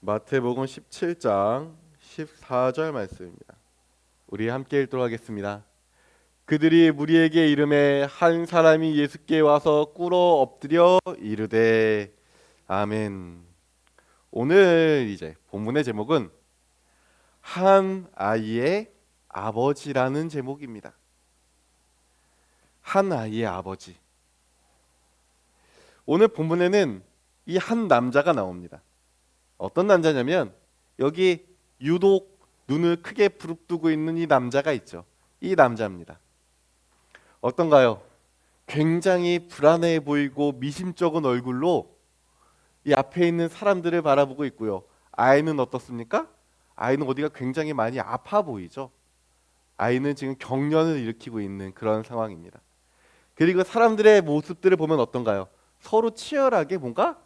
마태복음 17장 14절 말씀입니다. 우리 함께 읽도록 하겠습니다. 그들이 무리에게 이르매 한 사람이 예수께 와서 꿇어 엎드려 이르되 아멘. 오늘 이제 본문의 제목은 한 아이의 아버지라는 제목입니다. 한 아이의 아버지. 오늘 본문에는 이 한 남자가 나옵니다. 어떤 남자냐면 여기 유독 눈을 크게 부릅뜨고 있는 이 남자가 있죠. 이 남자입니다. 어떤가요? 굉장히 불안해 보이고 미심쩍은 얼굴로 이 앞에 있는 사람들을 바라보고 있고요. 아이는 어떻습니까? 아이는 어디가 굉장히 많이 아파 보이죠. 아이는 지금 경련을 일으키고 있는 그런 상황입니다. 그리고 사람들의 모습들을 보면 어떤가요? 서로 치열하게 뭔가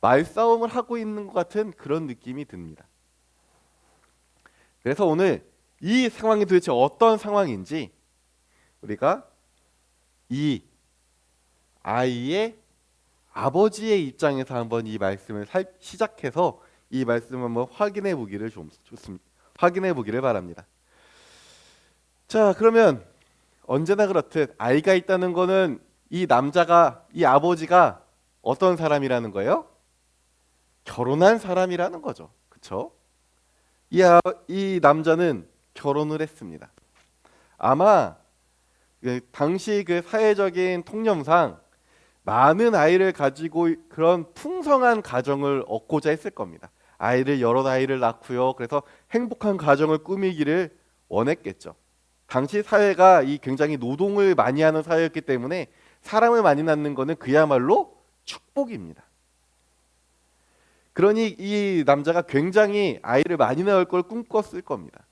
말싸움을 하고 있는 것 같은 그런 느낌이 듭니다. 그래서 오늘 이 상황이 도대체 어떤 상황인지 우리가 이 아이의 아버지의 입장에서 한번 이 말씀을 시작해서 이 말씀을 한번 확인해 보기를 좋습니다. 확인해 보기를 바랍니다. 자, 그러면 언제나 그렇듯 아이가 있다는 거는 이 아버지가 어떤 사람이라는 거예요? 결혼한 사람이라는 거죠. 그렇죠? 이 남자는 결혼을 했습니다. 아마 당시 그 사회적인 통념상 많은 아이를 가지고 그런 풍성한 가정을 얻고자 했을 겁니다. 여러 아이를 낳고요. 그래서 행복한 가정을 꾸미기를 원했겠죠. 당시 사회가 굉장히 노동을 많이 하는 사회였기 때문에 사람을 많이 낳는 것은 그야말로 축복입니다. 그러니 이 남자가 굉장히 아이를 많이 낳을 걸 꿈꿨을 겁니다.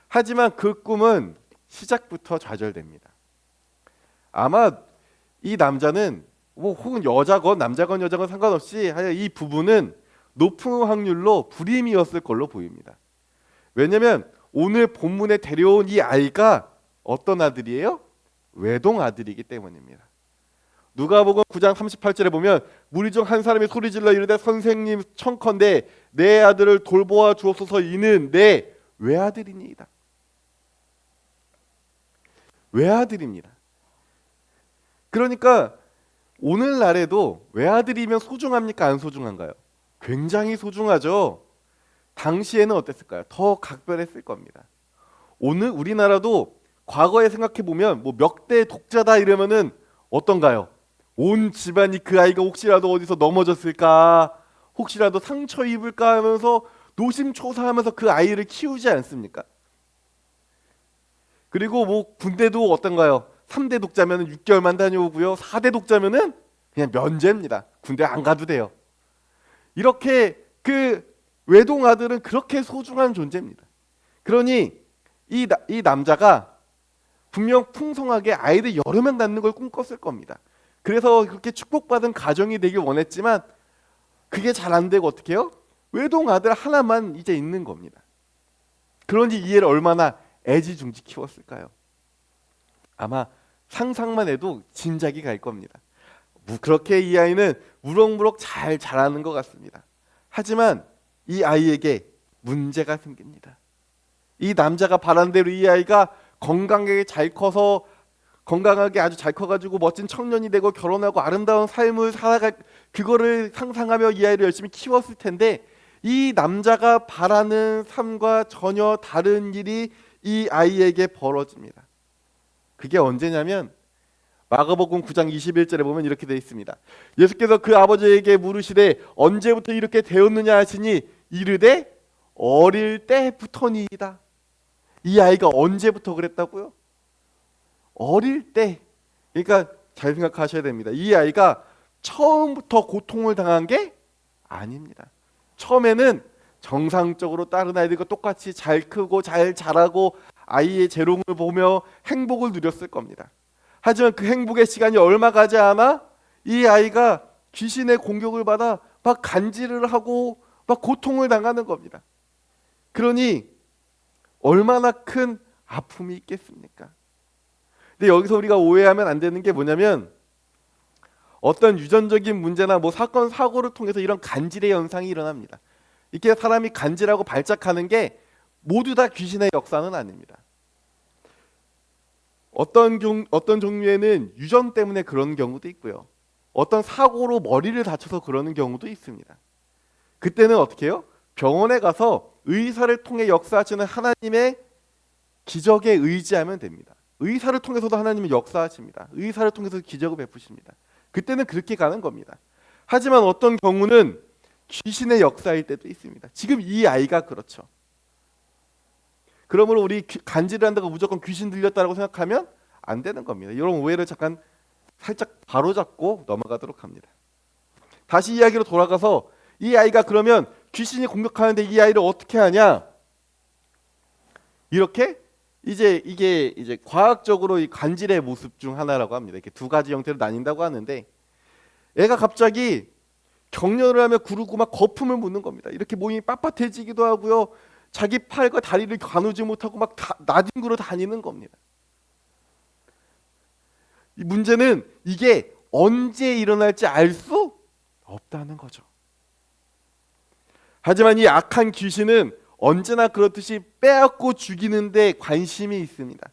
하지만 그 꿈은 시작부터 좌절됩니다. 아마 이 남자는 혹은 여자건 남자건 여자건 상관없이 이 부부는 높은 확률로 불임이었을 걸로 보입니다. 왜냐하면 오늘 본문에 데려온 이 아이가 어떤 아들이에요? 외동 아들이기 때문입니다. 누가복음 9장 38절에 보면 무리 중 한 사람이 소리질러 이르되 선생님 청컨대 내 아들을 돌보아 주옵소서. 이는 내 외아들이니이다. 외아들입니다. 그러니까 오늘날에도 외아들이면 소중합니까? 안 소중한가요? 굉장히 소중하죠. 당시에는 어땠을까요? 더 각별했을 겁니다. 오늘 우리나라도 과거에 생각해 보면 몇 대 독자다 이러면은 어떤가요? 온 집안이 그 아이가 혹시라도 어디서 넘어졌을까, 혹시라도 상처 입을까 하면서 노심초사하면서 그 아이를 키우지 않습니까? 그리고 군대도 어떤가요? 3대 독자면 6개월만 다녀오고요. 4대 독자면은 그냥 면제입니다. 군대 안 가도 돼요. 이렇게 그 외동 아들은 그렇게 소중한 존재입니다. 그러니 이 남자가 분명 풍성하게 아이를 여러 명 낳는 걸 꿈꿨을 겁니다. 그래서 그렇게 축복받은 가정이 되길 원했지만 그게 잘 안 되고 어떻게 해요? 외동 아들 하나만 이제 있는 겁니다. 그런지 이 애를 얼마나 애지중지 키웠을까요? 아마 상상만 해도 진작이 갈 겁니다. 그렇게 이 아이는 무럭무럭 잘 자라는 것 같습니다. 하지만 이 아이에게 문제가 생깁니다. 이 남자가 바란 대로 이 아이가 건강하게 아주 잘 커가지고 멋진 청년이 되고 결혼하고 아름다운 삶을 살아갈 그거를 상상하며 이 아이를 열심히 키웠을 텐데 이 남자가 바라는 삶과 전혀 다른 일이 이 아이에게 벌어집니다. 그게 언제냐면 마가복음 9장 21절에 보면 이렇게 되어 있습니다. 예수께서 그 아버지에게 물으시되 언제부터 이렇게 되었느냐 하시니 이르되 어릴 때부터니이다. 이 아이가 언제부터 그랬다고요? 어릴 때. 그러니까 잘 생각하셔야 됩니다. 이 아이가 처음부터 고통을 당한 게 아닙니다. 처음에는 정상적으로 다른 아이들과 똑같이 잘 크고 잘 자라고 아이의 재롱을 보며 행복을 누렸을 겁니다. 하지만 그 행복의 시간이 얼마 가지 않아 이 아이가 귀신의 공격을 받아 막 간질을 하고 막 고통을 당하는 겁니다. 그러니 얼마나 큰 아픔이 있겠습니까? 근데 여기서 우리가 오해하면 안 되는 게 뭐냐면 어떤 유전적인 문제나 사건 사고를 통해서 이런 간질의 현상이 일어납니다. 이렇게 사람이 간질하고 발작하는 게 모두 다 귀신의 역사는 아닙니다. 어떤 종류에는 유전 때문에 그런 경우도 있고요. 어떤 사고로 머리를 다쳐서 그러는 경우도 있습니다. 그때는 어떻게 해요? 병원에 가서 의사를 통해 역사하시는 하나님의 기적에 의지하면 됩니다. 의사를 통해서도 하나님은 역사하십니다. 의사를 통해서 기적을 베푸십니다. 그때는 그렇게 가는 겁니다. 하지만 어떤 경우는 귀신의 역사일 때도 있습니다. 지금 이 아이가 그렇죠. 그러므로 우리 간질을 한다고 무조건 귀신 들렸다고 생각하면 안 되는 겁니다. 이런 오해를 잠깐 살짝 바로잡고 넘어가도록 합니다. 다시 이야기로 돌아가서 이 아이가 그러면 귀신이 공격하는데 이 아이를 어떻게 하냐? 이렇게 이게 과학적으로 이 간질의 모습 중 하나라고 합니다. 이렇게 두 가지 형태로 나뉜다고 하는데, 애가 갑자기 경련을 하며 구르고 막 거품을 묻는 겁니다. 이렇게 몸이 빳빳해지기도 하고요. 자기 팔과 다리를 가누지 못하고 막 나뒹굴어 다니는 겁니다. 이 문제는 이게 언제 일어날지 알 수 없다는 거죠. 하지만 이 악한 귀신은 언제나 그렇듯이 빼앗고 죽이는데 관심이 있습니다.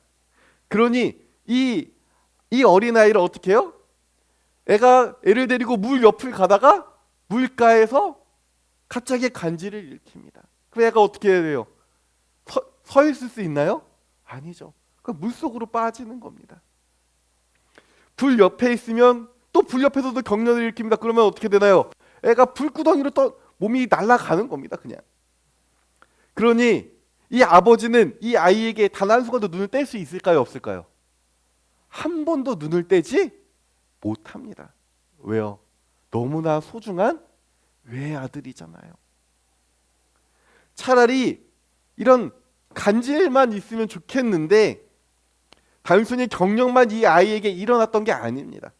그러니 이 어린아이를 어떻게 해요? 애를 데리고 물 옆을 가다가 물가에서 갑자기 간질을 일으킵니다. 그 애가 어떻게 해야 돼요? 서 있을 수 있나요? 아니죠. 그러니까 물속으로 빠지는 겁니다. 불 옆에 있으면 또 불 옆에서도 경련을 일으킵니다. 그러면 어떻게 되나요? 애가 불구덩이로 몸이 날아가는 겁니다. 그냥. 그러니 이 아버지는 이 아이에게 단 한순간도 눈을 뗄 수 있을까요? 없을까요? 한 번도 눈을 떼지 못합니다. 왜요? 너무나 소중한 외아들이잖아요. 차라리 이런 간질만 있으면 좋겠는데 단순히 경력만 이 아이에게 일어났던 게 아닙니다.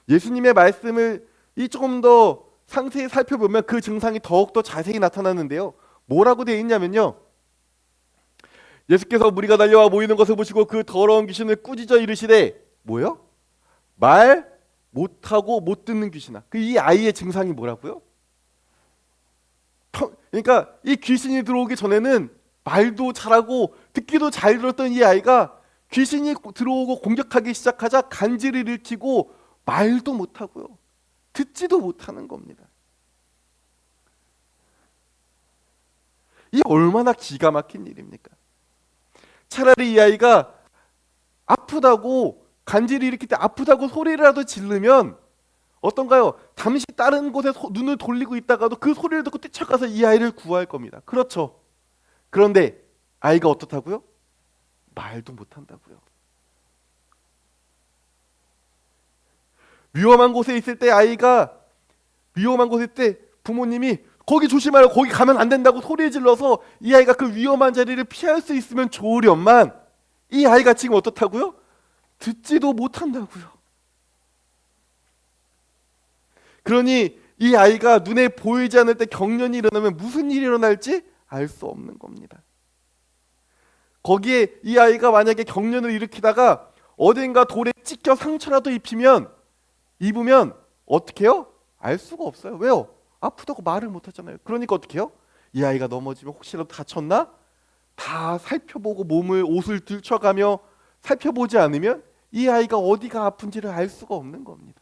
예수님의 말씀을 조금 더 상세히 살펴보면 그 증상이 더욱더 자세히 나타나는데요. 뭐라고 되어 있냐면요. 예수께서 무리가 달려와 모이는 것을 보시고 그 더러운 귀신을 꾸짖어 이르시되, 뭐요? 말 못하고 못 듣는 귀신아. 이 아이의 증상이 뭐라고요? 그러니까 이 귀신이 들어오기 전에는 말도 잘하고 듣기도 잘 들었던 이 아이가 귀신이 들어오고 공격하기 시작하자 간질을 일으키고 말도 못하고요. 듣지도 못하는 겁니다. 이 얼마나 기가 막힌 일입니까? 차라리 이 아이가 아프다고 간질을 일으킬 때 아프다고 소리라도 지르면 어떤가요? 잠시 다른 곳에 눈을 돌리고 있다가도 그 소리를 듣고 뛰쳐가서 이 아이를 구할 겁니다. 그렇죠. 그런데 아이가 어떻다고요? 말도 못한다고요. 위험한 곳에 있을 때 위험한 곳에 있을 때 부모님이 거기 조심하라, 거기 가면 안 된다고 소리 질러서 이 아이가 그 위험한 자리를 피할 수 있으면 좋으련만 이 아이가 지금 어떻다고요? 듣지도 못한다고요. 그러니 이 아이가 눈에 보이지 않을 때 경련이 일어나면 무슨 일이 일어날지 알 수 없는 겁니다. 거기에 이 아이가 만약에 경련을 일으키다가 어딘가 돌에 찍혀 상처라도 입으면 어떻게 해요? 알 수가 없어요. 왜요? 아프다고 말을 못 하잖아요. 그러니까 어떻게 해요? 이 아이가 넘어지면 혹시라도 다쳤나? 다 살펴보고 옷을 들춰가며 살펴보지 않으면 이 아이가 어디가 아픈지를 알 수가 없는 겁니다.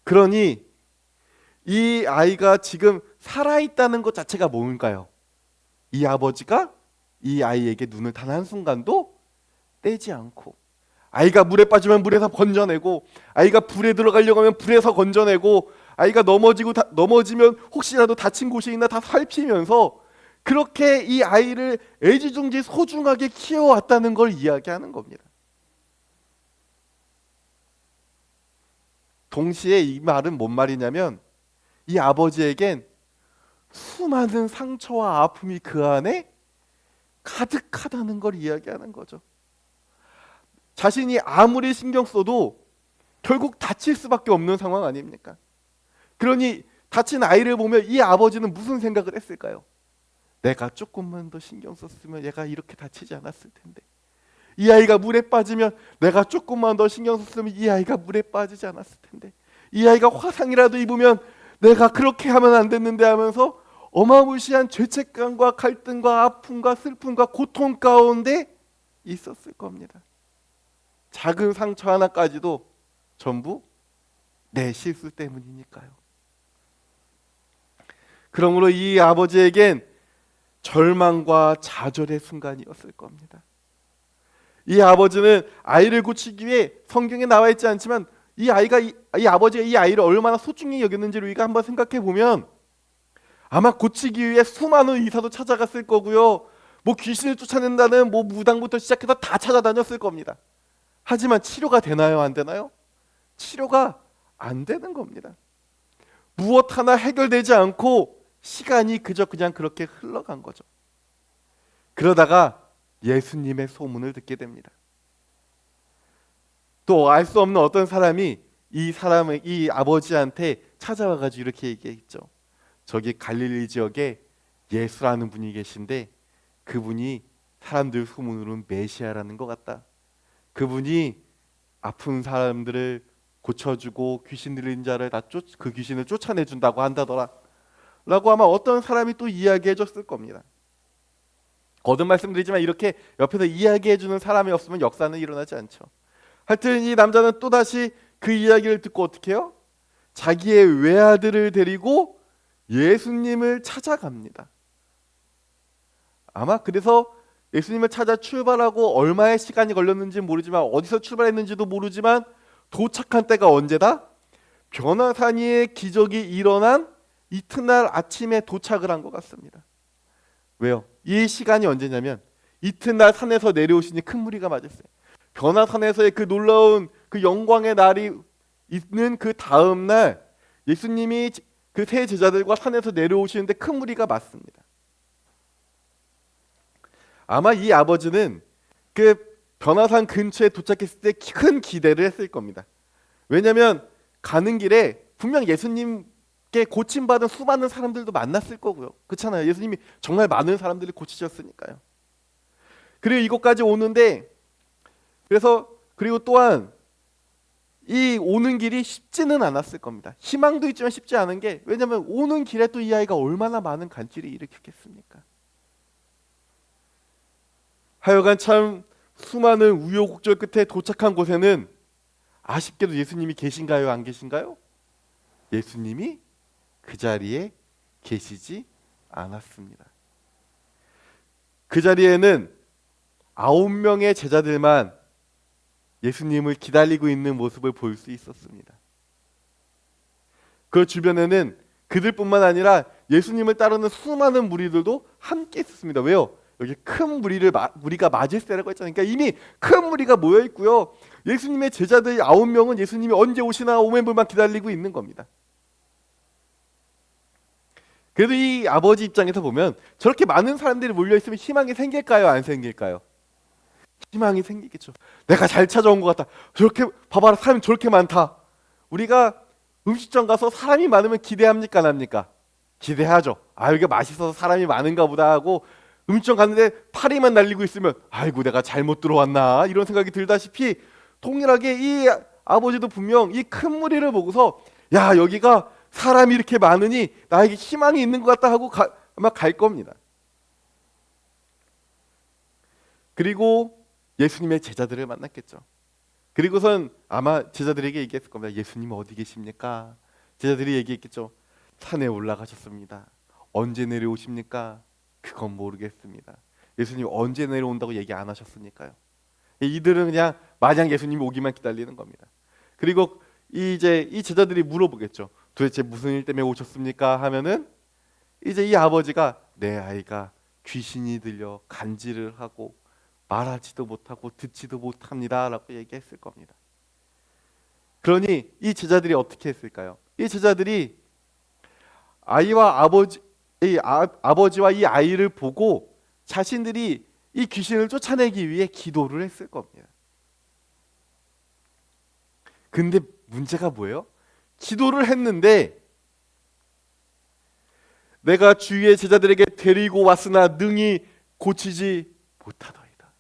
그러니 이 아이가 지금 살아있다는 것 자체가 뭔가요? 이 아버지가 이 아이에게 눈을 단 한순간도 떼지 않고, 아이가 물에 빠지면 물에서 건져내고, 아이가 불에 들어가려고 하면 불에서 건져내고, 아이가 넘어지면 혹시라도 다친 곳이 있나 다 살피면서 그렇게 이 아이를 애지중지 소중하게 키워왔다는 걸 이야기하는 겁니다. 동시에 이 말은 뭔 말이냐면 이 아버지에겐 수많은 상처와 아픔이 그 안에 가득하다는 걸 이야기하는 거죠. 자신이 아무리 신경 써도 결국 다칠 수밖에 없는 상황 아닙니까? 그러니 다친 아이를 보면 이 아버지는 무슨 생각을 했을까요? 내가 조금만 더 신경 썼으면 얘가 이렇게 다치지 않았을 텐데, 이 아이가 물에 빠지면 내가 조금만 더 신경 썼으면 이 아이가 물에 빠지지 않았을 텐데, 이 아이가 화상이라도 입으면 내가 그렇게 하면 안 됐는데 하면서 어마무시한 죄책감과 갈등과 아픔과 슬픔과 고통 가운데 있었을 겁니다. 작은 상처 하나까지도 전부 내 실수 때문이니까요. 그러므로 이 아버지에겐 절망과 좌절의 순간이었을 겁니다. 이 아버지는 아이를 고치기 위해, 성경에 나와 있지 않지만 이 아버지가 이 아이를 얼마나 소중히 여겼는지를 우리가 한번 생각해 보면 아마 고치기 위해 수많은 의사도 찾아갔을 거고요. 뭐 귀신을 쫓아낸다는 뭐 무당부터 시작해서 다 찾아다녔을 겁니다. 하지만 치료가 되나요? 안 되나요? 치료가 안 되는 겁니다. 무엇 하나 해결되지 않고 시간이 그냥 그렇게 흘러간 거죠. 그러다가 예수님의 소문을 듣게 됩니다. 또 알 수 없는 어떤 사람이 이 아버지한테 찾아와가지고 이렇게 얘기했죠. 저기 갈릴리 지역에 예수라는 분이 계신데 그분이 사람들 소문으로는 메시아라는 것 같다. 그분이 아픈 사람들을 고쳐주고 귀신 들린 자를 그 귀신을 쫓아내준다고 한다더라 라고 아마 어떤 사람이 또 이야기해줬을 겁니다. 거듭 말씀드리지만 이렇게 옆에서 이야기해주는 사람이 없으면 역사는 일어나지 않죠. 하여튼 이 남자는 또다시 그 이야기를 듣고 어떻게 해요? 자기의 외아들을 데리고 예수님을 찾아갑니다. 아마 그래서 예수님을 찾아 출발하고 얼마의 시간이 걸렸는지 모르지만 어디서 출발했는지도 모르지만 도착한 때가 언제다? 변화산이의 기적이 일어난 이튿날 아침에 도착을 한 것 같습니다. 왜요? 이 시간이 언제냐면 이튿날 산에서 내려오시니 큰 무리가 맞았어요. 변화산에서의 그 놀라운 그 영광의 날이 있는 그 다음 날 예수님이 그 세 제자들과 산에서 내려오시는데 큰 무리가 맞습니다. 아마 이 아버지는 그 변화산 근처에 도착했을 때 큰 기대를 했을 겁니다. 왜냐하면 가는 길에 분명 예수님께 고침받은 수많은 사람들도 만났을 거고요. 그렇잖아요. 예수님이 정말 많은 사람들을 고치셨으니까요. 그리고 이곳까지 오는데 그리고 또한 이 오는 길이 쉽지는 않았을 겁니다. 희망도 있지만 쉽지 않은 게 왜냐하면 오는 길에 또 이 아이가 얼마나 많은 간질을 일으켰겠습니까? 하여간 참 수많은 우여곡절 끝에 도착한 곳에는 아쉽게도 예수님이 계신가요? 안 계신가요? 예수님이 그 자리에 계시지 않았습니다. 그 자리에는 9명의 제자들만 예수님을 기다리고 있는 모습을 볼 수 있었습니다. 그 주변에는 그들뿐만 아니라 예수님을 따르는 수많은 무리들도 함께 있었습니다. 왜요? 여기 큰 무리가 맞을 때라고 했잖아요. 그러니까 이미 큰 무리가 모여 있고요. 예수님의 제자들 9명은 예수님이 언제 오시나 오매불만 기다리고 있는 겁니다. 그래도 이 아버지 입장에서 보면 저렇게 많은 사람들이 몰려 있으면 희망이 생길까요? 안 생길까요? 희망이 생기겠죠. 내가 잘 찾아온 것 같다. 저렇게 봐봐라, 사람이 저렇게 많다. 우리가 음식점 가서 사람이 많으면 기대합니까, 안 합니까? 기대하죠. 아, 여기가 맛있어서 사람이 많은가 보다 하고 음식점 갔는데 파리만 날리고 있으면 아이고 내가 잘못 들어왔나 이런 생각이 들다시피 동일하게 이 아버지도 분명 이 큰 무리를 보고서 야, 여기가 사람이 이렇게 많으니 나에게 희망이 있는 것 같다 하고 아마 갈 겁니다. 그리고 예수님의 제자들을 만났겠죠. 그리고선 아마 제자들에게 얘기했을 겁니다. 예수님 어디 계십니까? 제자들이 얘기했겠죠. 산에 올라가셨습니다. 언제 내려오십니까? 그건 모르겠습니다. 예수님 언제 내려온다고 얘기 안 하셨으니까요. 이들은 그냥 마냥 예수님이 오기만 기다리는 겁니다. 그리고 이 제자들이 물어보겠죠. 도대체 무슨 일 때문에 오셨습니까? 하면은 이제 이 아버지가 내 아이가 귀신이 들려 간질을 하고 말하지도 못하고 듣지도 못합니다 라고 얘기했을 겁니다. 그러니 이 제자들이 어떻게 했을까요? 이 제자들이 아버지와 이 아이를 보고 자신들이 이 귀신을 쫓아내기 위해 기도를 했을 겁니다. 근데 문제가 뭐예요? 기도를 했는데 내가 주위의 제자들에게 데리고 왔으나 능히 고치지 못하더이다.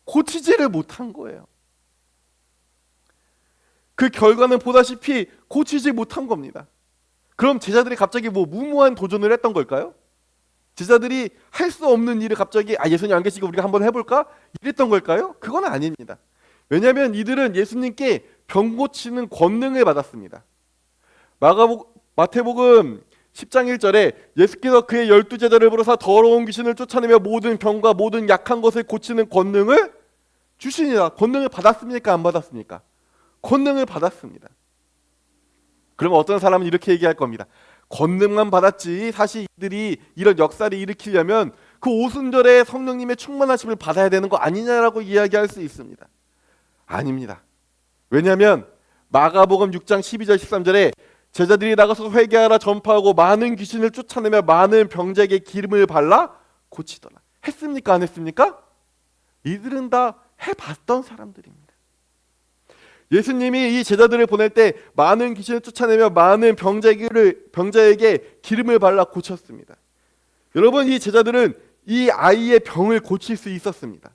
고치지를 못한 거예요. 그 결과는 보다시피 고치지 못한 겁니다. 그럼 제자들이 갑자기 뭐 무모한 도전을 했던 걸까요? 제자들이 할 수 없는 일을 갑자기 예수님 안 계시고 우리가 한번 해볼까? 이랬던 걸까요? 그건 아닙니다. 왜냐하면 이들은 예수님께 병 고치는 권능을 받았습니다. 마태복음 10장 1절에 예수께서 그의 12제자를 부르사 더러운 귀신을 쫓아내며 모든 병과 모든 약한 것을 고치는 권능을 주시니라. 권능을 받았습니까? 안 받았습니까? 권능을 받았습니다. 그러면 어떤 사람은 이렇게 얘기할 겁니다. 권능만 받았지 사실 이들이 이런 역사를 일으키려면 그 오순절에 성령님의 충만하심을 받아야 되는 거 아니냐라고 이야기할 수 있습니다. 아닙니다. 왜냐하면 마가복음 6장 12절 13절에 제자들이 나가서 회개하라 전파하고 많은 귀신을 쫓아내며 많은 병자에게 기름을 발라 고치더라. 했습니까? 안 했습니까? 이들은 다 해봤던 사람들입니다. 예수님이 이 제자들을 보낼 때 많은 귀신을 쫓아내며 많은 병자에게 기름을 발라 고쳤습니다. 여러분, 이 제자들은 이 아이의 병을 고칠 수 있었습니다.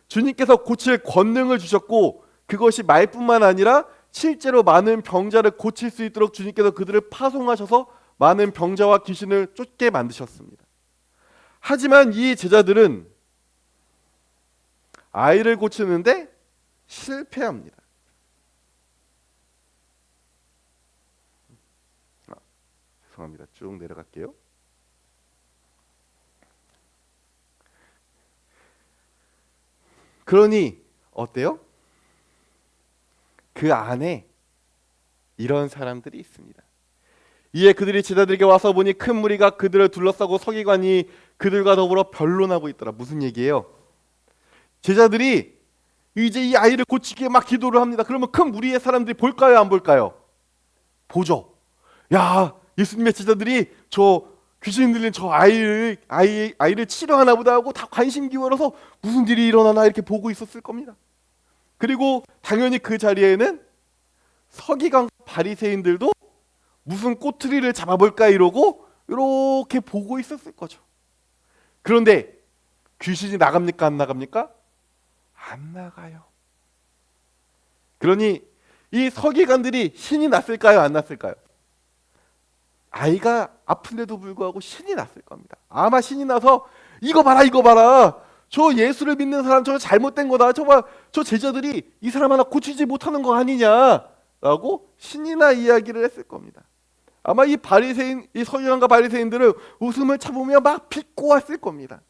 주님께서 고칠 권능을 주셨고 그것이 말뿐만 아니라 실제로 많은 병자를 고칠 수 있도록 주님께서 그들을 파송하셔서 많은 병자와 귀신을 쫓게 만드셨습니다. 하지만 이 제자들은 아이를 고치는데 실패합니다. 죄송합니다. 쭉 내려갈게요. 그러니 어때요? 그 안에 이런 사람들이 있습니다. 이에 그들이 제자들에게 와서 보니 큰 무리가 그들을 둘러싸고 서기관이 그들과 더불어 변론하고 있더라. 무슨 얘기예요? 제자들이 이제 이 아이를 고치기에 막 기도를 합니다. 그러면 큰 무리의 사람들이 볼까요? 안 볼까요? 보죠. 야, 예수님의 제자들이 저 귀신 들린 저 아이를 치료하나 보다 하고 다 관심 기울여서 무슨 일이 일어나나 이렇게 보고 있었을 겁니다. 그리고 당연히 그 자리에는 서기관 바리새인들도 무슨 꼬투리를 잡아볼까 이러고 이렇게 보고 있었을 거죠. 그런데 귀신이 나갑니까? 안 나갑니까? 안 나가요. 그러니 이 서기관들이 신이 났을까요? 안 났을까요? 아이가 아픈데도 불구하고 신이 났을 겁니다. 아마 신이 나서 이거 봐라 저 예수를 믿는 사람 저거 잘못된 거다. 저 제자들이 이 사람 하나 고치지 못하는 거 아니냐라고 신이나 이야기를 했을 겁니다. 아마 이 서기관과 바리새인들은 웃음을 참으며 막 비꼬았을 겁니다.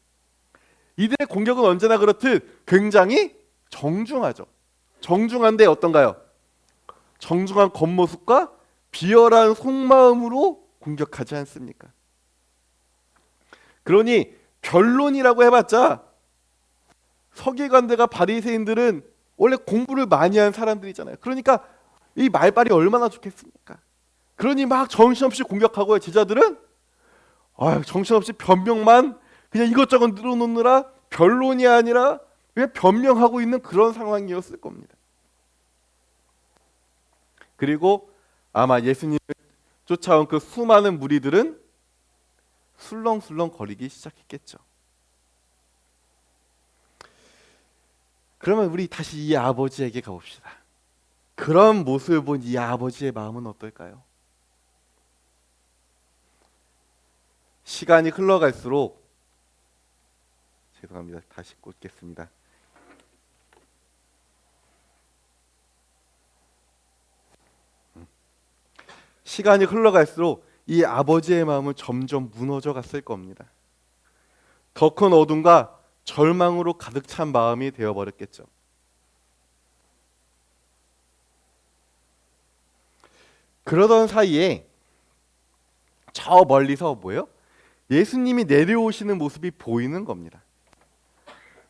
이들의 공격은 언제나 그렇듯 굉장히 정중하죠. 정중한데 어떤가요? 정중한 겉모습과 비열한 속마음으로 공격하지 않습니까? 그러니 변론이라고 해봤자 서기관들과 바리새인들은 원래 공부를 많이 한 사람들이잖아요. 그러니까 이 말발이 얼마나 좋겠습니까? 그러니 막 정신없이 공격하고요. 제자들은 정신없이 변명만 그냥 이것저것 늘어놓느라 변론이 아니라 그냥 변명하고 있는 그런 상황이었을 겁니다. 그리고 아마 예수님을 쫓아온 그 수많은 무리들은 술렁술렁 거리기 시작했겠죠. 그러면 우리 다시 이 아버지에게 가봅시다. 그런 모습을 본 이 아버지의 마음은 어떨까요? 시간이 흘러갈수록 죄송합니다. 다시 꽂겠습니다. 시간이 흘러갈수록 이 아버지의 마음은 점점 무너져 갔을 겁니다. 더 큰 어둠과 절망으로 가득 찬 마음이 되어버렸겠죠. 그러던 사이에 저 멀리서 뭐예요? 예수님이 내려오시는 모습이 보이는 겁니다.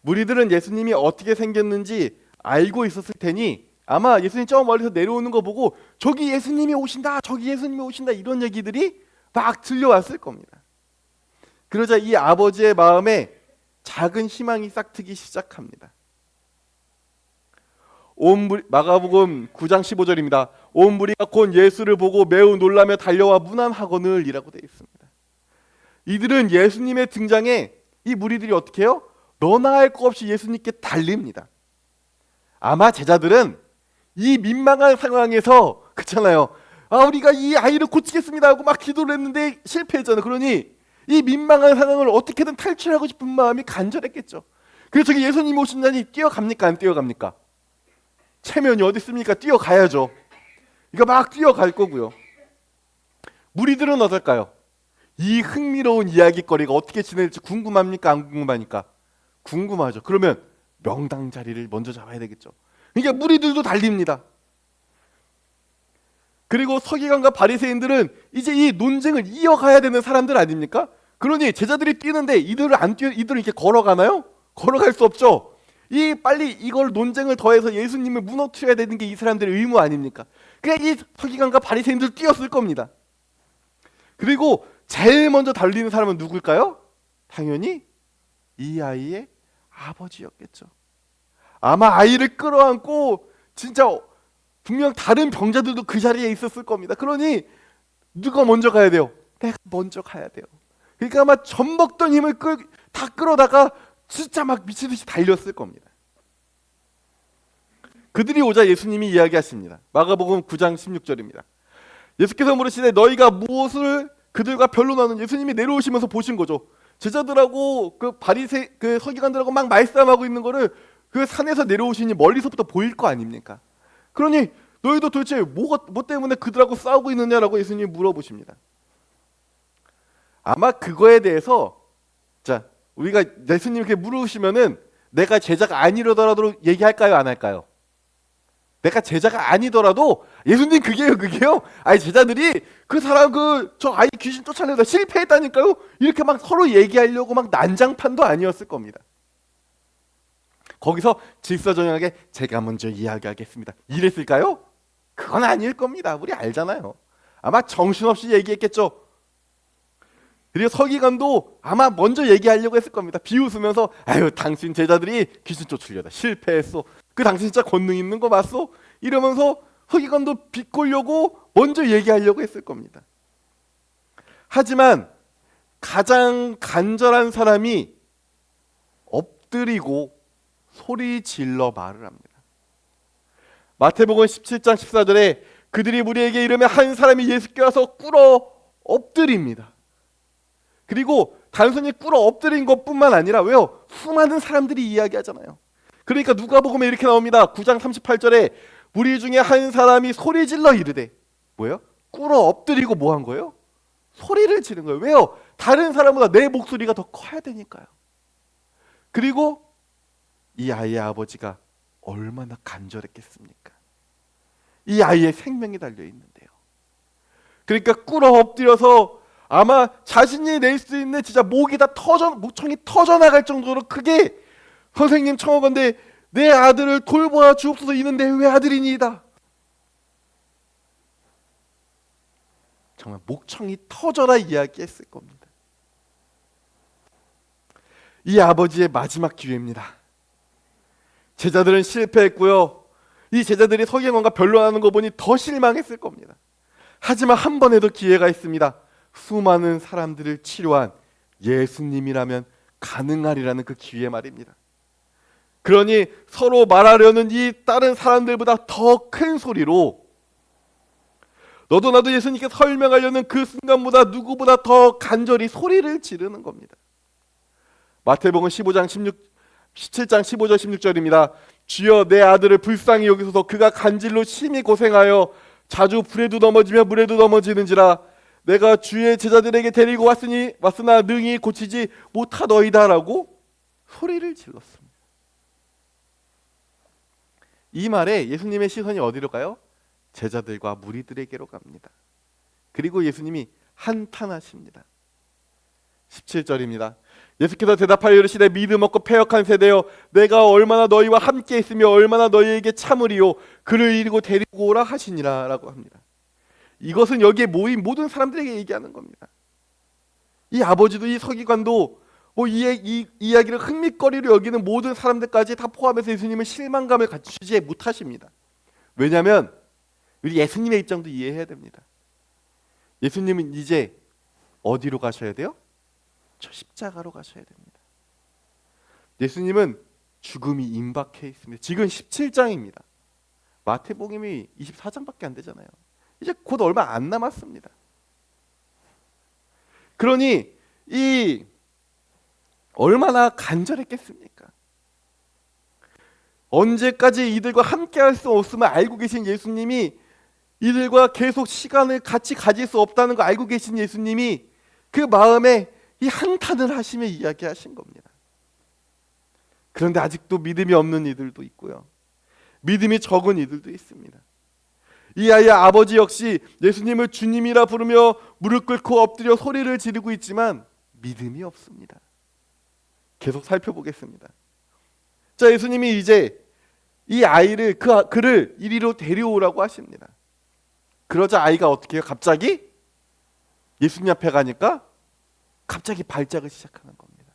무리들은 예수님이 어떻게 생겼는지 알고 있었을 테니 아마 예수님 저 멀리서 내려오는 거 보고 저기 예수님이 오신다, 저기 예수님이 오신다 이런 얘기들이 막 들려왔을 겁니다. 그러자 이 아버지의 마음에 작은 희망이 싹트기 시작합니다. 마가복음 9장 15절입니다. 온 무리가 곧 예수를 보고 매우 놀라며 달려와 문안하거늘 이라고 되어 있습니다. 이들은 예수님의 등장에 이 무리들이 어떻게 해요? 너나 할 거 없이 예수님께 달립니다. 아마 제자들은 이 민망한 상황에서 그렇잖아요. 우리가 이 아이를 고치겠습니다 하고 막 기도를 했는데 실패했잖아요. 그러니 이 민망한 상황을 어떻게든 탈출하고 싶은 마음이 간절했겠죠. 그래서 저기 예수님이 오신다니 뛰어갑니까? 안 뛰어갑니까? 체면이 어디 있습니까? 뛰어가야죠. 이거 막 뛰어갈 거고요. 무리들은 어떨까요? 이 흥미로운 이야기거리가 어떻게 진행될지 궁금합니까? 안 궁금하니까? 궁금하죠. 그러면 명당 자리를 먼저 잡아야 되겠죠. 그러니까 무리들도 달립니다. 그리고 서기관과 바리새인들은 이제 이 논쟁을 이어가야 되는 사람들 아닙니까? 그러니 제자들이 뛰는데 이들은 이렇게 걸어가나요? 걸어갈 수 없죠. 이 빨리 이걸 논쟁을 더해서 예수님을 무너뜨려야 되는 게 이 사람들의 의무 아닙니까? 그러니까 이 서기관과 바리새인들 뛰었을 겁니다. 그리고 제일 먼저 달리는 사람은 누굴까요? 당연히 이 아이의 아버지였겠죠. 아마 아이를 끌어안고 진짜 분명 다른 병자들도 그 자리에 있었을 겁니다. 그러니 누가 먼저 가야 돼요? 내가 먼저 가야 돼요. 그러니까 아마 젖먹던 힘을 다 끌어다가 진짜 막 미치듯이 달렸을 겁니다. 그들이 오자 예수님이 이야기하십니다. 마가복음 9장 16절입니다. 예수께서 물으시되 너희가 무엇을 그들과 변론하는. 예수님이 내려오시면서 보신 거죠. 제자들하고 그 서기관들하고 막 말싸움하고 있는 거를 그 산에서 내려오시니 멀리서부터 보일 거 아닙니까? 그러니 너희도 도대체 뭐 때문에 그들하고 싸우고 있느냐라고 예수님이 물어보십니다. 아마 그거에 대해서 우리가 예수님 이렇게 물으시면은 내가 제자가 아니더라도 얘기할까요, 안 할까요? 내가 제자가 아니더라도 예수님 그게요. 아니 제자들이 그 사람 저 아이 귀신 쫓아내다 실패했다니까요. 이렇게 막 서로 얘기하려고 막 난장판도 아니었을 겁니다. 거기서 질서정연하게 제가 먼저 이야기하겠습니다. 이랬을까요? 그건 아닐 겁니다. 우리 알잖아요. 아마 정신없이 얘기했겠죠. 그리고 서기관도 아마 먼저 얘기하려고 했을 겁니다. 비웃으면서 아유 당신 제자들이 귀신 쫓으려다 실패했어. 그 당신 진짜 권능 있는 거 맞소? 이러면서 서기관도 비꼴려고 먼저 얘기하려고 했을 겁니다. 하지만 가장 간절한 사람이 엎드리고 소리 질러 말을 합니다. 마태복음 17장 14절에 그들이 무리에게 이르면 한 사람이 예수께 와서 꿇어 엎드립니다. 그리고 단순히 꿇어 엎드린 것뿐만 아니라 왜요? 수많은 사람들이 이야기하잖아요. 그러니까 누가복음에 이렇게 나옵니다. 9장 38절에 무리 중에 한 사람이 소리 질러 이르되 뭐예요? 꿇어 엎드리고 뭐 한 거예요? 소리를 지른 거예요. 왜요? 다른 사람보다 내 목소리가 더 커야 되니까요. 그리고 이 아이의 아버지가 얼마나 간절했겠습니까? 이 아이의 생명이 달려 있는데요. 그러니까 꿇어 엎드려서 아마 자신이 낼 수 있는 진짜 목청이 터져나갈 정도로 크게 선생님 청하건대 내 아들을 돌보아 주옵소서. 이는데 왜 아들이니이다. 정말 목청이 터져라 이야기했을 겁니다. 이 아버지의 마지막 기회입니다. 제자들은 실패했고요. 이 제자들이 서기관과 변론하는 거 보니 더 실망했을 겁니다. 하지만 한 번에도 기회가 있습니다. 수많은 사람들을 치료한 예수님이라면 가능하리라는 그 기회 말입니다. 그러니 서로 말하려는 이 다른 사람들보다 더 큰 소리로 너도 나도 예수님께 설명하려는 그 순간보다 누구보다 더 간절히 소리를 지르는 겁니다. 마태복음 17장 15절 16절입니다. 주여 내 아들을 불쌍히 여기소서. 그가 간질로 심히 고생하여 자주 불에도 넘어지며 물에도 넘어지는지라. 내가 주의 제자들에게 데리고 왔으나 능히 고치지 못하더이다라고 소리를 질렀습니다. 이 말에 예수님의 시선이 어디로 가요? 제자들과 무리들에게로 갑니다. 그리고 예수님이 한탄하십니다. 17절입니다. 예수께서 대답하여 이르시되 믿음 없고 패역한 세대여 내가 얼마나 너희와 함께 있으며 얼마나 너희에게 참으리요 그를 이리고 데리고 오라 하시니라 라고 합니다. 이것은 여기에 모인 모든 사람들에게 얘기하는 겁니다. 이 아버지도 이 서기관도 이 이야기를 흥미거리로 여기는 모든 사람들까지 다 포함해서 예수님은 실망감을 갖추지 못하십니다. 왜냐하면 우리 예수님의 입장도 이해해야 됩니다. 예수님은 이제 어디로 가셔야 돼요? 저 십자가로 가셔야 됩니다. 예수님은 죽음이 임박해 있습니다. 지금 17장입니다. 마태복음이 24장밖에 안 되잖아요. 이제 곧 얼마 안 남았습니다. 그러니 이 얼마나 간절했겠습니까? 언제까지 이들과 함께 할 수 없음을 알고 계신 예수님이, 이들과 계속 시간을 같이 가질 수 없다는 거 알고 계신 예수님이 그 마음에 이 한탄을 하시며 이야기하신 겁니다. 그런데 아직도 믿음이 없는 이들도 있고요, 믿음이 적은 이들도 있습니다. 이 아이의 아버지 역시 예수님을 주님이라 부르며 무릎 꿇고 엎드려 소리를 지르고 있지만 믿음이 없습니다. 계속 살펴보겠습니다. 자, 예수님이 이제 이 아이를 그를 이리로 데려오라고 하십니다. 그러자 아이가 어떻게 해요? 갑자기 예수님 앞에 가니까 갑자기 발작을 시작하는 겁니다.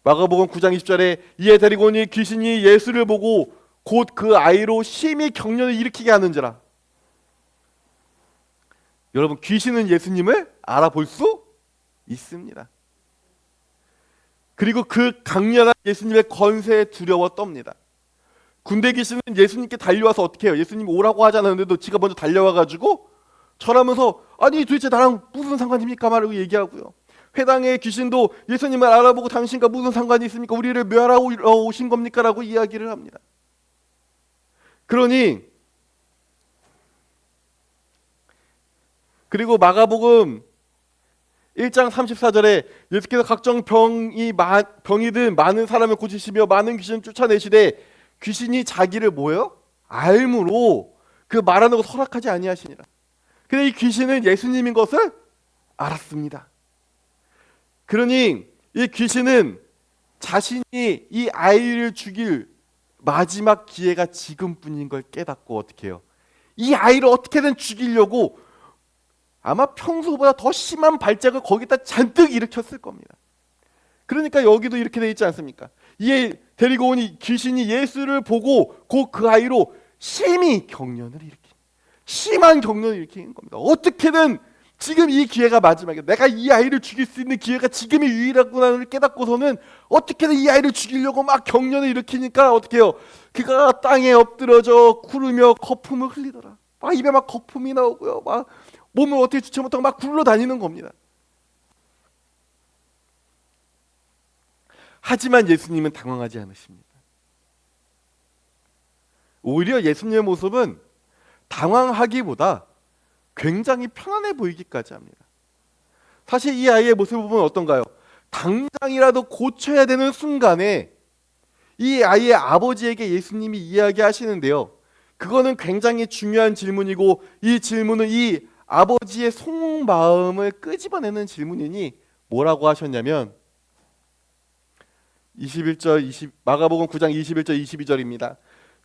마가복음 9장 20절에 이에 데리고 오니 귀신이 예수를 보고 곧 그 아이로 심히 경련을 일으키게 하는지라. 여러분, 귀신은 예수님을 알아볼 수 있습니다. 그리고 그 강렬한 예수님의 권세에 두려워 떱니다. 군대 귀신은 예수님께 달려와서 어떻게 해요? 예수님 오라고 하지 않았는데도 지가 먼저 달려와가지고 절하면서 아니 도대체 나랑 무슨 상관입니까? 말하고 얘기하고요. 회당의 귀신도 예수님을 알아보고 당신과 무슨 상관이 있습니까? 우리를 멸하러 오신 겁니까? 라고 이야기를 합니다. 그러니 그리고 마가복음 1장 34절에 예수께서 각종 병이든 많은 사람을 고치시며 많은 귀신을 쫓아내시되 귀신이 자기를 뭐예요? 알므로 그 말하는 것 허락하지 아니하시니라. 근데 이 귀신은 예수님인 것을 알았습니다. 그러니 이 귀신은 자신이 이 아이를 죽일 마지막 기회가 지금뿐인 걸 깨닫고 어떻게 해요? 이 아이를 어떻게든 죽이려고 아마 평소보다 더 심한 발작을 거기다 잔뜩 일으켰을 겁니다. 그러니까 여기도 이렇게 돼 있지 않습니까? 이 데리고 온 이 귀신이 예수를 보고 곧 그 아이로 심한 경련을 일으키는 겁니다. 어떻게든 지금 이 기회가 마지막이야. 내가 이 아이를 죽일 수 있는 기회가 지금이 유일하구나를 깨닫고서는 어떻게든 이 아이를 죽이려고 막 경련을 일으키니까 어떻게 해요? 그가 땅에 엎드러져 구르며 거품을 흘리더라. 막 입에 막 거품이 나오고요. 막 몸을 어떻게 주체 못하고 막 굴러다니는 겁니다. 하지만 예수님은 당황하지 않으십니다. 오히려 예수님의 모습은 당황하기보다 굉장히 편안해 보이기까지 합니다. 사실 이 아이의 모습을 보면 어떤가요? 당장이라도 고쳐야 되는 순간에 이 아이의 아버지에게 예수님이 이야기하시는데요, 그거는 굉장히 중요한 질문이고 이 질문은 이 아버지의 속마음을 끄집어내는 질문이니 뭐라고 하셨냐면 21절 마가복음 9장 21절 22절입니다.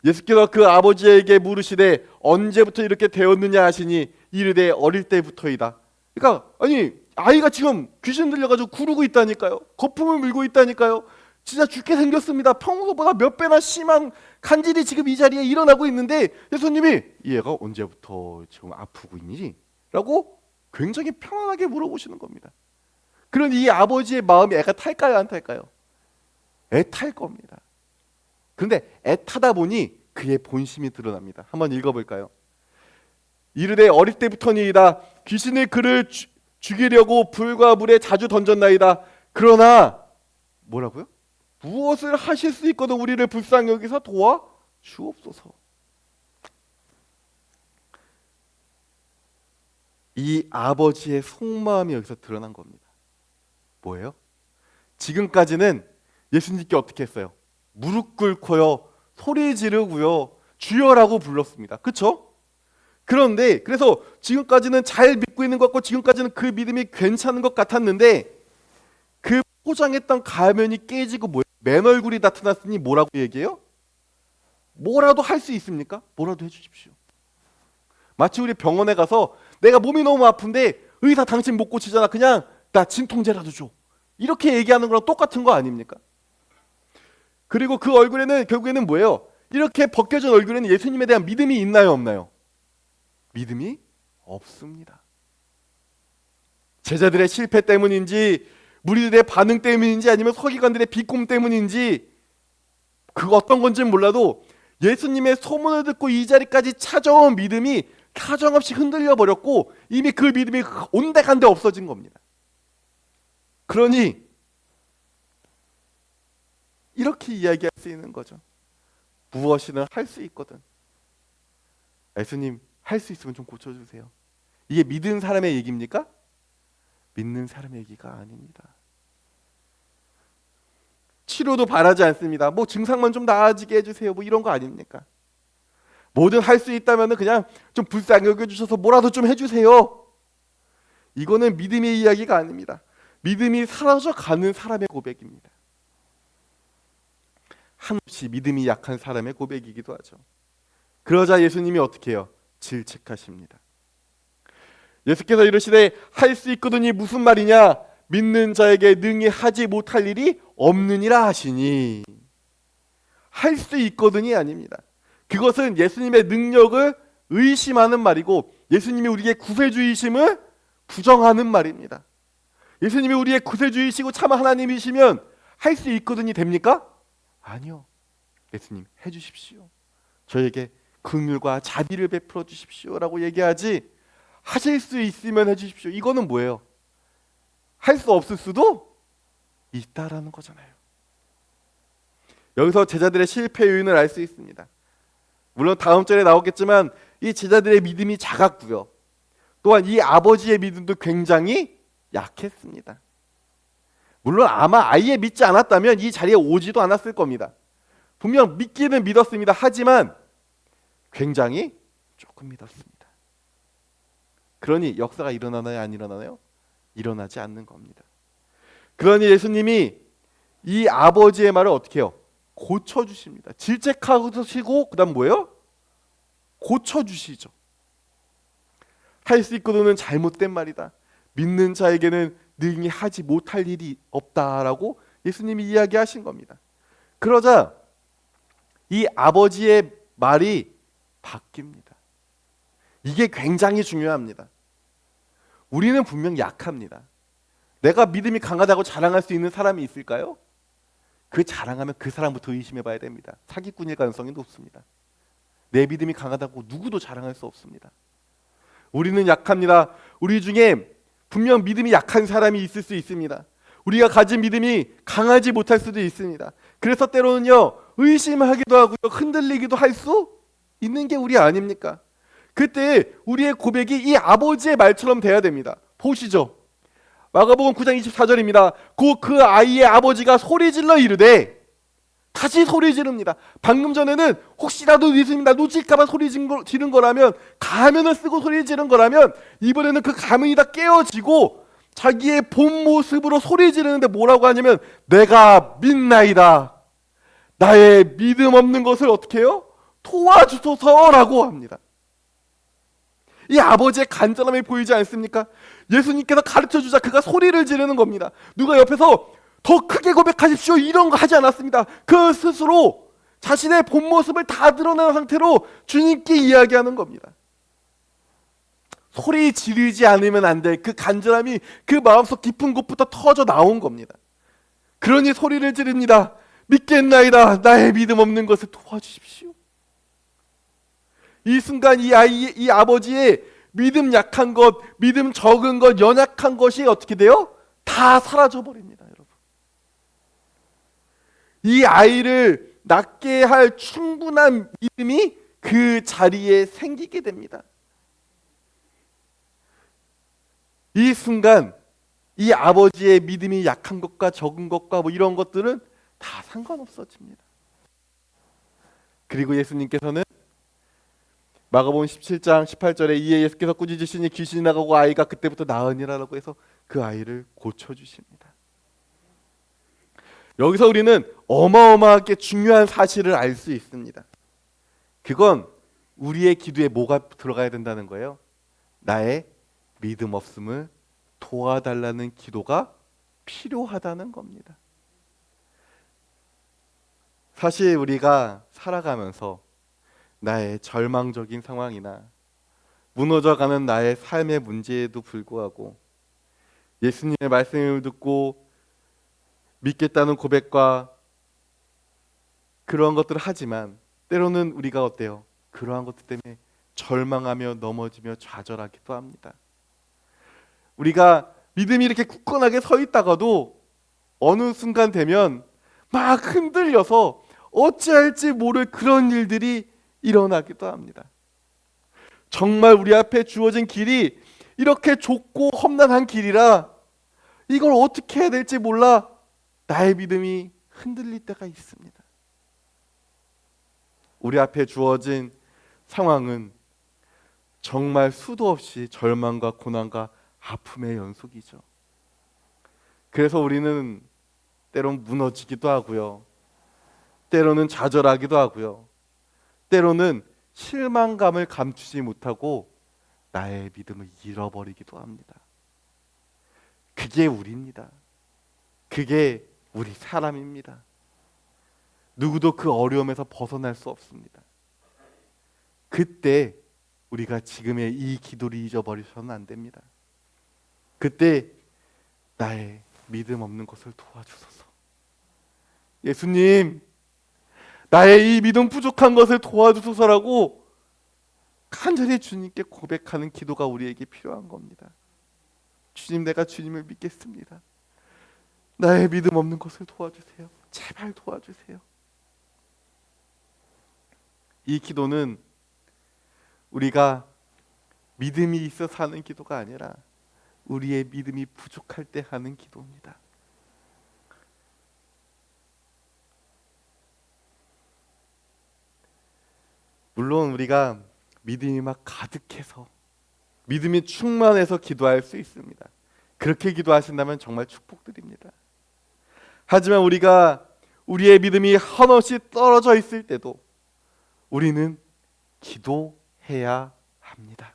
예수께서 그 아버지에게 물으시되 언제부터 이렇게 되었느냐 하시니 이르되 어릴 때부터이다. 그러니까 아니 아이가 지금 귀신 들려가지고 구르고 있다니까요. 거품을 물고 있다니까요. 진짜 죽게 생겼습니다. 평소보다 몇 배나 심한 간질이 지금 이 자리에 일어나고 있는데 예수님이 이 애가 언제부터 지금 아프고 있니? 라고 굉장히 편안하게 물어보시는 겁니다. 그런데 이 아버지의 마음이 애가 탈까요? 안 탈까요? 애 탈 겁니다. 그런데 애 타다 보니 그의 본심이 드러납니다. 한번 읽어볼까요? 이르되 어릴 때부터니이다. 귀신이 그를 죽이려고 불과 물에 자주 던졌나이다. 그러나 뭐라고요? 무엇을 하실 수 있거든 우리를 불쌍히 여기서 도와 주옵소서. 이 아버지의 속마음이 여기서 드러난 겁니다. 뭐예요? 지금까지는 예수님께 어떻게 했어요? 무릎 꿇고요, 소리 지르고요, 주여라고 불렀습니다. 그렇죠? 그런데 그래서 지금까지는 잘 믿고 있는 것 같고 지금까지는 그 믿음이 괜찮은 것 같았는데 그 포장했던 가면이 깨지고 맨 얼굴이 나타났으니 뭐라고 얘기해요? 뭐라도 할 수 있습니까? 뭐라도 해주십시오. 마치 우리 병원에 가서 내가 몸이 너무 아픈데 의사 당신 못 고치잖아. 그냥 나 진통제라도 줘. 이렇게 얘기하는 거랑 똑같은 거 아닙니까? 그리고 그 얼굴에는 결국에는 뭐예요? 이렇게 벗겨진 얼굴에는 예수님에 대한 믿음이 있나요? 없나요? 믿음이 없습니다. 제자들의 실패 때문인지 무리들의 반응 때문인지 아니면 서기관들의 비꼼 때문인지 그 어떤 건지는 몰라도 예수님의 소문을 듣고 이 자리까지 찾아온 믿음이 사정없이 흔들려 버렸고 이미 그 믿음이 온데간데 없어진 겁니다. 그러니 이렇게 이야기할 수 있는 거죠. 무엇이든 할 수 있거든. 예수님, 할 수 있으면 좀 고쳐주세요. 이게 믿은 사람의 얘기입니까? 믿는 사람의 얘기가 아닙니다. 치료도 바라지 않습니다. 뭐 증상만 좀 나아지게 해주세요. 뭐 이런 거 아닙니까? 뭐든 할 수 있다면 그냥 좀 불쌍히 여겨주셔서 뭐라도 좀 해주세요. 이거는 믿음의 이야기가 아닙니다. 믿음이 사라져가는 사람의 고백입니다. 한없이 믿음이 약한 사람의 고백이기도 하죠. 그러자 예수님이 어떻게 해요? 질책하십니다. 예수께서 이르시되 할 수 있거든이 무슨 말이냐? 믿는 자에게 능히 하지 못할 일이 없느니라 하시니. 할 수 있거든이 아닙니다. 그것은 예수님의 능력을 의심하는 말이고 예수님이 우리의 구세주이심을 부정하는 말입니다. 예수님이 우리의 구세주이시고 참 하나님이시면 할 수 있거든이 됩니까? 아니요. 예수님 해주십시오. 저에게 긍휼과 자비를 베풀어 주십시오라고 얘기하지 하실 수 있으면 해주십시오. 이거는 뭐예요? 할 수 없을 수도 있다라는 거잖아요. 여기서 제자들의 실패 요인을 알 수 있습니다. 물론 다음 절에 나오겠지만 이 제자들의 믿음이 작았고요. 또한 이 아버지의 믿음도 굉장히 약했습니다. 물론 아마 아예 믿지 않았다면 이 자리에 오지도 않았을 겁니다. 분명 믿기는 믿었습니다. 하지만 굉장히 조금 믿었습니다. 그러니 역사가 일어나나요? 안 일어나나요? 일어나지 않는 겁니다. 그러니 예수님이 이 아버지의 말을 어떻게 해요? 고쳐주십니다. 질책하시고 그 다음 뭐예요? 고쳐주시죠. 할 수 있거든은 잘못된 말이다. 믿는 자에게는 능히 하지 못할 일이 없다라고 예수님이 이야기하신 겁니다. 그러자 이 아버지의 말이 바뀝니다. 이게 굉장히 중요합니다. 우리는 분명 약합니다. 내가 믿음이 강하다고 자랑할 수 있는 사람이 있을까요? 그 자랑하면 그 사람부터 의심해 봐야 됩니다. 사기꾼일 가능성이 높습니다. 내 믿음이 강하다고 누구도 자랑할 수 없습니다. 우리는 약합니다. 우리 중에 분명 믿음이 약한 사람이 있을 수 있습니다. 우리가 가진 믿음이 강하지 못할 수도 있습니다. 그래서 때로는요 의심하기도 하고요 흔들리기도 할 수 있는 게 우리 아닙니까? 그때 우리의 고백이 이 아버지의 말처럼 돼야 됩니다. 보시죠. 마가복음 9장 24절입니다. 그 아이의 아버지가 소리질러 이르되 다시 소리 지릅니다. 방금 전에는 혹시라도 예수님 나 놓칠까 봐 소리 지른 거라면 가면을 쓰고 소리 지른 거라면 이번에는 그 가면이 다 깨어지고 자기의 본 모습으로 소리 지르는데 뭐라고 하냐면 내가 믿나이다. 나의 믿음 없는 것을 어떻게 해요? 도와주소서라고 합니다. 이 아버지의 간절함이 보이지 않습니까? 예수님께서 가르쳐주자 그가 소리를 지르는 겁니다. 누가 옆에서 더 크게 고백하십시오 이런 거 하지 않았습니다. 그 스스로 자신의 본 모습을 다 드러낸 상태로 주님께 이야기하는 겁니다. 소리 지르지 않으면 안 될 그 간절함이 그 마음속 깊은 곳부터 터져 나온 겁니다. 그러니 소리를 지릅니다. 믿겠나이다. 나의 믿음 없는 것을 도와주십시오. 이 순간 이 아버지의 믿음 약한 것, 믿음 적은 것, 연약한 것이 어떻게 돼요? 다 사라져 버립니다, 여러분. 이 아이를 낳게 할 충분한 믿음이 그 자리에 생기게 됩니다. 이 순간 이 아버지의 믿음이 약한 것과 적은 것과 뭐 이런 것들은 다 상관없어집니다. 그리고 예수님께서는 마가복음 17장 18절에 이에 예수께서 꾸짖으시니 귀신이 나가고 아이가 그때부터 나으니라라고 해서 그 아이를 고쳐주십니다. 여기서 우리는 어마어마하게 중요한 사실을 알 수 있습니다. 그건 우리의 기도에 뭐가 들어가야 된다는 거예요? 나의 믿음 없음을 도와달라는 기도가 필요하다는 겁니다. 사실 우리가 살아가면서 나의 절망적인 상황이나 무너져가는 나의 삶의 문제에도 불구하고 예수님의 말씀을 듣고 믿겠다는 고백과 그런 것들을 하지만 때로는 우리가 어때요? 그러한 것들 때문에 절망하며 넘어지며 좌절하기도 합니다. 우리가 믿음이 이렇게 굳건하게 서 있다가도 어느 순간 되면 막 흔들려서 어찌할지 모를 그런 일들이 일어나기도 합니다. 정말 우리 앞에 주어진 길이 이렇게 좁고 험난한 길이라 이걸 어떻게 해야 될지 몰라 나의 믿음이 흔들릴 때가 있습니다. 우리 앞에 주어진 상황은 정말 수도 없이 절망과 고난과 아픔의 연속이죠. 그래서 우리는 때론 무너지기도 하고요. 때로는 좌절하기도 하고요. 때로는 실망감을 감추지 못하고 나의 믿음을 잃어버리기도 합니다. 그게 우리입니다. 그게 우리 사람입니다. 누구도 그 어려움에서 벗어날 수 없습니다. 그때 우리가 지금의 이 기도를 잊어버리셔서는 안 됩니다. 그때 나의 믿음 없는 것을 도와주소서. 예수님, 나의 이 믿음 부족한 것을 도와주소서라고 간절히 주님께 고백하는 기도가 우리에게 필요한 겁니다. 주님, 내가 주님을 믿겠습니다. 나의 믿음 없는 것을 도와주세요. 제발 도와주세요. 이 기도는 우리가 믿음이 있어서 하는 기도가 아니라 우리의 믿음이 부족할 때 하는 기도입니다. 물론 우리가 믿음이 막 가득해서 믿음이 충만해서 기도할 수 있습니다. 그렇게 기도하신다면 정말 축복드립니다. 하지만 우리가 우리의 믿음이 한없이 떨어져 있을 때도 우리는 기도해야 합니다.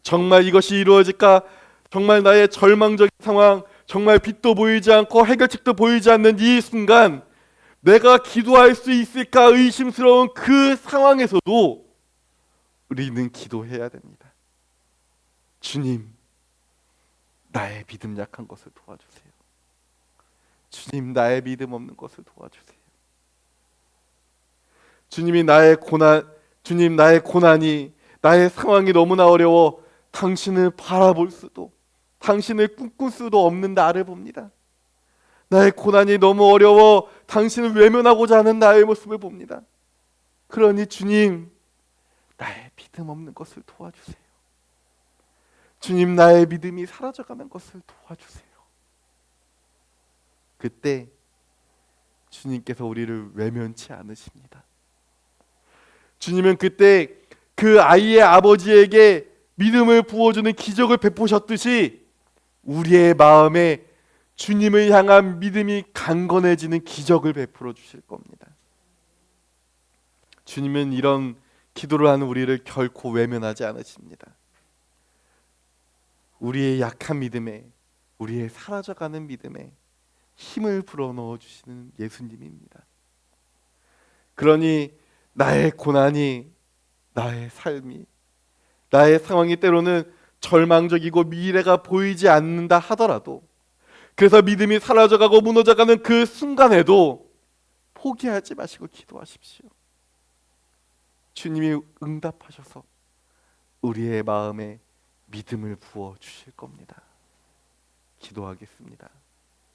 정말 이것이 이루어질까? 정말 나의 절망적인 상황, 정말 빛도 보이지 않고 해결책도 보이지 않는 이 순간 내가 기도할 수 있을까 의심스러운 그 상황에서도 우리는 기도해야 됩니다. 주님, 나의 믿음 약한 것을 도와주세요. 주님, 나의 믿음 없는 것을 도와주세요. 주님, 나의 고난이, 나의 상황이 너무나 어려워 당신을 바라볼 수도, 당신을 꿈꿀 수도 없는 나를 봅니다. 나의 고난이 너무 어려워 당신을 외면하고자 하는 나의 모습을 봅니다. 그러니 주님, 나의 믿음 없는 것을 도와주세요. 주님, 나의 믿음이 사라져가는 것을 도와주세요. 그때 주님께서 우리를 외면치 않으십니다. 주님은 그때 그 아이의 아버지에게 믿음을 부어주는 기적을 베푸셨듯이 우리의 마음에 주님을 향한 믿음이 강건해지는 기적을 베풀어 주실 겁니다. 주님은 이런 기도를 하는 우리를 결코 외면하지 않으십니다. 우리의 약한 믿음에, 우리의 사라져가는 믿음에 힘을 불어넣어 주시는 예수님입니다. 그러니 나의 고난이, 나의 삶이, 나의 상황이 때로는 절망적이고 미래가 보이지 않는다 하더라도, 그래서 믿음이 사라져가고 무너져가는 그 순간에도 포기하지 마시고 기도하십시오. 주님이 응답하셔서 우리의 마음에 믿음을 부어 주실 겁니다. 기도하겠습니다.